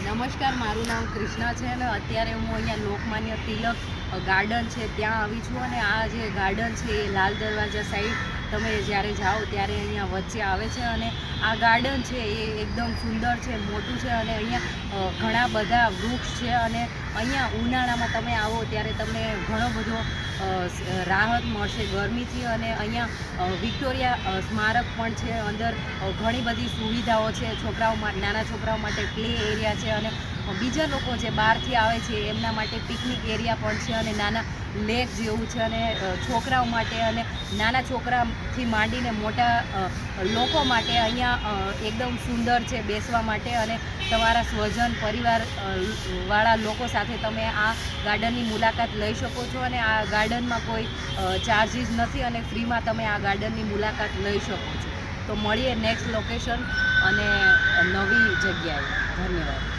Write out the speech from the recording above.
નમસ્કાર, મારું નામ કૃષ્ણા છે અને અત્યારે હું અહીંયા લોકમાન્ય તિલક ગાર્ડન છે ત્યાં આવી છું અને આ જે ગાર્ડન છે એ લાલ દરવાજા સાઈડ તમે જ્યારે જાઓ ત્યારે અહીંયા વચ્ચે આવે છે અને આ ગાર્ડન છે એ એકદમ સુંદર છે, મોટું છે અને અહીંયા ઘણા બધા વૃક્ષ છે અને અહીંયા ઉનાળામાં તમે આવો ત્યારે તમને ઘણો બધો રાહત મળશે ગરમીથી અને અહીંયા વિક્ટોરિયા સ્મારક પણ છે. અંદર ઘણી બધી સુવિધાઓ છે, નાના છોકરાઓ માટે પ્લે એરિયા છે અને બીજા લોકો જે બહારથી આવે છે એમના માટે પિકનિક એરિયા પણ છે અને નાના લેક જેવું છે અને છોકરાઓ માટે અને નાના છોકરાથી માંડીને મોટા લોકો માટે અહીંયા એકદમ સુંદર છે બેસવા માટે અને તમારા સ્વજન પરિવાર વાળા લોકો સાથે તમે આ ગાર્ડનની મુલાકાત લઈ શકો છો અને આ ગાર્ડનમાં કોઈ ચાર્જિસ નથી અને ફ્રીમાં તમે આ ગાર્ડનની મુલાકાત લઈ શકો છો. તો મળીએ નેક્સ્ટ લોકેશન અને નવી જગ્યાએ. ધન્યવાદ.